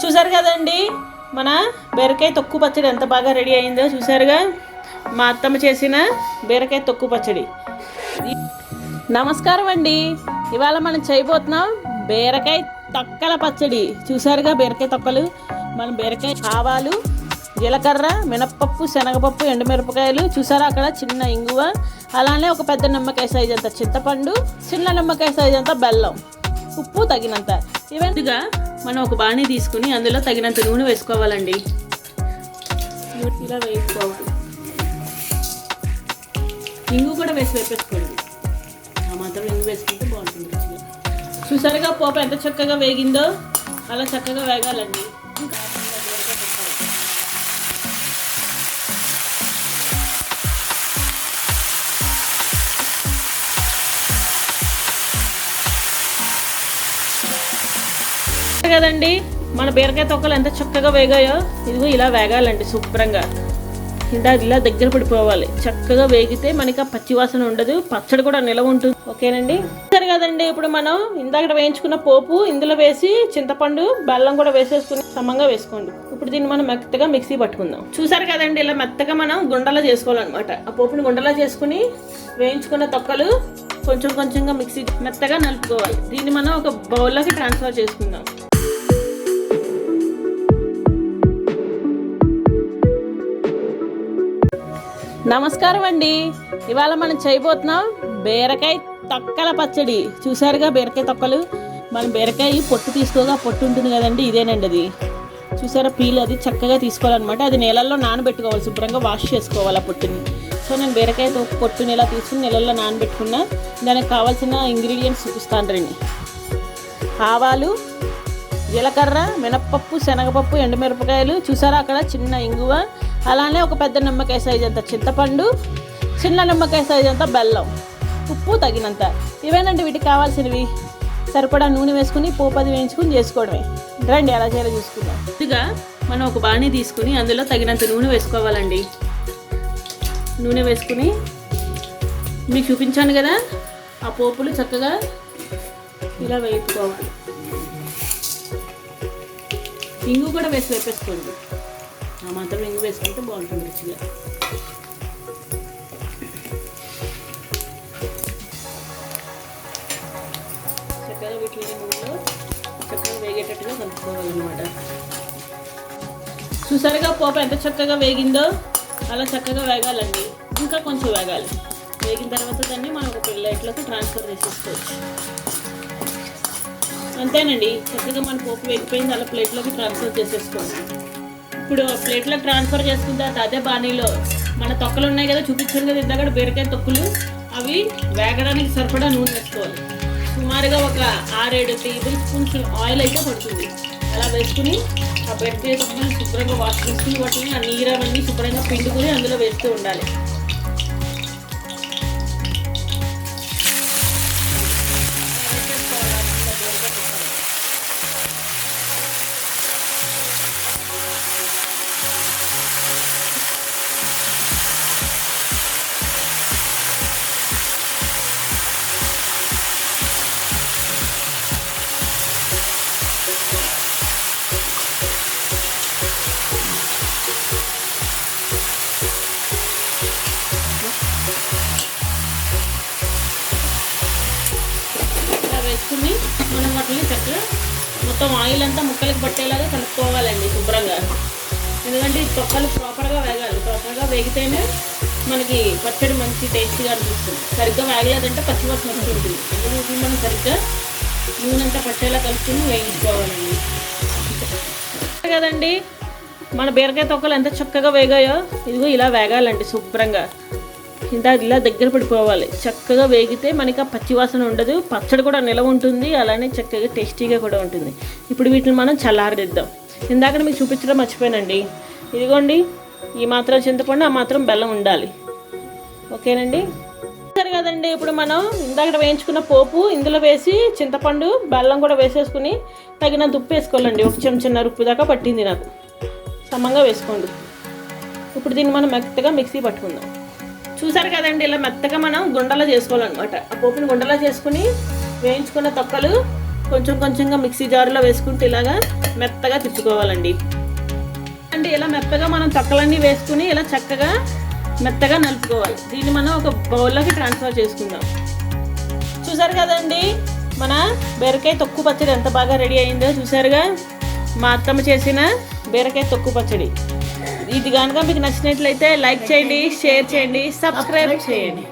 చూసారు కదండి మన బీరకాయ తొక్కు పచ్చడి ఎంత బాగా రెడీ అయిందో చూసారుగా. మా అత్తమ్మ చేసిన బీరకాయ తొక్కు పచ్చడి. నమస్కారం అండి. ఇవాళ మనం చేయబోతున్నాం బీరకాయ తొక్కల పచ్చడి. చూసారుగా బీరకాయ తొక్కలు. మనం బీరకాయ ఆవాలు, జీలకర్ర, మినప్పప్పు, శనగపప్పు, ఎండుమిరపకాయలు, చూసారా అక్కడ చిన్న ఇంగువ, అలానే ఒక పెద్ద నిమ్మకాయ సైజ్ అంత చింతపండు, చిన్న నిమ్మకాయ సైజ్ అంత బెల్లం, ఉప్పు తగినంత. ఇవన్నీగా మనం ఒక బాణీ తీసుకుని అందులో తగినంత నూనె వేసుకోవాలండి. ఇలా వేసుకోవాలి. ఇంగు కూడా వేపేసుకోండి. ఆ మాత్రం ఇంగు వేసుకుంటే బాగుంటుంది. చూసారుగా పోపు ఎంత చక్కగా వేగిందో అలా చక్కగా వేగాలండి. కదండి మన బీరకాయ తొక్కలు ఎంత చక్కగా వేగాయో. ఇదిగో ఇలా వేగాలండి శుభ్రంగా. ఇలా దగ్గర పడిపోవాలి. చక్కగా వేగితే మనకి ఆ పచ్చివాసన ఉండదు, పచ్చడి కూడా నిలవ ఉంటుంది. ఓకేనండి. సరే కదండి. ఇప్పుడు మనం ఇందాక వేయించుకున్న పోపు ఇందులో వేసి చింతపండు, బెల్లం కూడా వేసేసుకుని సమంగా వేసుకోండి. ఇప్పుడు దీన్ని మనం మెత్తగా మిక్సీ పట్టుకుందాం. చూసారు కదండి ఇలా మెత్తగా మనం గుండలా చేసుకోవాలన్నమాట. ఆ పోపుని గుండలా చేసుకుని వేయించుకున్న తొక్కలు కొంచెం కొంచెంగా మిక్సీ మెత్తగా నలుపుకోవాలి. దీన్ని మనం ఒక బౌల్లోకి ట్రాన్స్ఫర్ చేసుకుందాం. నమస్కారం అండి. ఇవాళ మనం చేయబోతున్నాం బీరకాయ తొక్కల పచ్చడి. చూసారుగా బీరకాయ తొక్కలు. మనం బీరకాయ పొట్టు తీసుకోగా పొట్టు ఉంటుంది కదండి, ఇదేనండి అది. చూసారా పీల్ అది చక్కగా తీసుకోవాలన్నమాట. అది నీళ్ళల్లో నానబెట్టుకోవాలి, శుభ్రంగా వాష్ చేసుకోవాలి ఆ పొట్టుని. సో నేను బీరకాయ పొట్టుని ఇలా తీసుకుని నీళ్ళల్లో నానబెట్టుకున్నా. దానికి కావాల్సిన ఇంగ్రీడియంట్స్ చూపిస్తాను రండి. ఆవాలు, జీలకర్ర, మినప్పప్పు, శనగపప్పు, ఎండుమిరపకాయలు, చూసారా అక్కడ చిన్న ఇంగువ, అలానే ఒక పెద్ద నిమ్మకాయ సైజ్ అంత చింతపండు, చిన్న నిమ్మకాయ సైజ్ అంత బెల్లం, ఉప్పు తగినంత. ఇవేనండి వీటికి కావాల్సినవి. సరిపడా నూనె వేసుకుని పోపు అది వేయించుకుని చేసుకోవడమే. రండి ఎలా చేయాలో చూసుకుందాం. ముందుగా మనం ఒక బాణీ తీసుకుని అందులో తగినంత నూనె వేసుకోవాలండి. నూనె వేసుకుని మీకు చూపించాను కదా ఆ పోపులు చక్కగా ఇలా వేపుకోవాలి. ఇంగు కూడా వేపేసుకోండి. ఆ మాత్రం ఇంగు వేసుకుంటే బాగుంటుంది రుచిగా. చక్కగా వీటిని నూనెలో చక్కగా వేగేటట్టుగా కలుపుకోవాలన్నమాట. చూసారుగా పోపు ఎంత చక్కగా వేగిందో అలా చక్కగా వేగాలండి. ఇంకా కొంచెం వేగాలి. వేగిన తర్వాత దాన్ని మనం ఒక ప్లేట్లోకి ట్రాన్స్ఫర్ చేసేసుకోవచ్చు. అంతేనండి. చక్కగా మన పోపు వేగిపోయింది. అలా ప్లేట్లోకి ట్రాన్స్ఫర్ చేసేసుకోండి. ఇప్పుడు ప్లేట్లోకి ట్రాన్స్ఫర్ చేసుకున్న తర్వాత అదే బాణీలో మన తొక్కలు ఉన్నాయి కదా, చూపించాను కదా ఇందాక బీరకాయ తొక్కులు, అవి వేగడానికి సరిపడా నూనె వేసుకోవాలి. సుమారుగా ఒక 6-7 టేబుల్ స్పూన్స్ ఆయిల్ అయితే పడుతుంది. అలా వేసుకుని ఆ బీరకాయ తొక్కలు శుభ్రంగా వాష్ చేసుకుని వాటిని ఆ నీరు అవన్నీ శుభ్రంగా పిండుకుని అందులో వేస్తూ ఉండాలి. వేసుకుని మనం వాటిని చక్కగా మొత్తం ఆయిల్ అంతా ముక్కలకి పట్టేలాగా కలుపుకోవాలండి శుభ్రంగా. ఎందుకంటే ఈ తొక్కలు ప్రాపర్గా వేగాలి. ప్రాపర్గా వేగితేనే మనకి పచ్చడి మంచి టేస్ట్గా అనిపిస్తుంది. సరిగ్గా వేగలేదంటే పచ్చివాసన వస్తుంటుంది. అందులో మనం సరిగ్గా నూనె అంతా పట్టేలా కలుపుకుని వేయించుకోవాలండి కదండి. మన బీరకాయ తొక్కలు ఎంత చక్కగా వేగాయో. ఇదిగో ఇలా వేగాలండి శుభ్రంగా. ఇలా దగ్గర పడిపోవాలి. చక్కగా వేగితే మనకి ఆ పచ్చివాసన ఉండదు, పచ్చడి కూడా నిలవ ఉంటుంది, అలానే చక్కగా టేస్టీగా కూడా ఉంటుంది. ఇప్పుడు వీటిని మనం చల్లారదిద్దాం. ఇందాక మీకు చూపించడం మర్చిపోయానండి. ఇదిగోండి ఈ మాత్రం చింతపండు, ఆ మాత్రం బెల్లం ఉండాలి. ఓకేనండి. సరే కదండి. ఇప్పుడు మనం ఇందాక వేయించుకున్న పోపు ఇందులో వేసి చింతపండు, బెల్లం కూడా వేసేసుకుని తగినంత ఉప్పు వేసుకోవాలండి. ఒక చెంచాన్నర ఉప్పు దాకా పట్టింది నాకు. సమంగా వేసుకోండి. ఇప్పుడు దీన్ని మనం మెత్తగా మిక్సీ పట్టుకుందాం. చూసారు కదండి ఇలా మెత్తగా మనం గుండలా చేసుకోవాలన్నమాట. ఆ పోపుని గుండలా చేసుకుని వేయించుకున్న తొక్కలు కొంచెం కొంచెంగా మిక్సీ జార్లో వేసుకుంటే ఇలాగా మెత్తగా తిప్పుకోవాలండి. అంటే ఇలా మెత్తగా మనం తొక్కలన్నీ వేసుకుని ఇలా చక్కగా మెత్తగా నలుపుకోవాలి. దీన్ని మనం ఒక బౌల్లోకి ట్రాన్స్ఫర్ చేసుకుందాం. చూసారు కదండి మన బీరకాయ తొక్కు పచ్చడి ఎంత బాగా రెడీ అయిందో చూసారుగా. మా అత్తమ్మ చేసిన బీరకాయ తొక్కు పచ్చడి. ఇది కనుక మీకు నచ్చినట్లయితే లైక్ చేయండి, షేర్ చేయండి, సబ్స్క్రైబ్ చేయండి.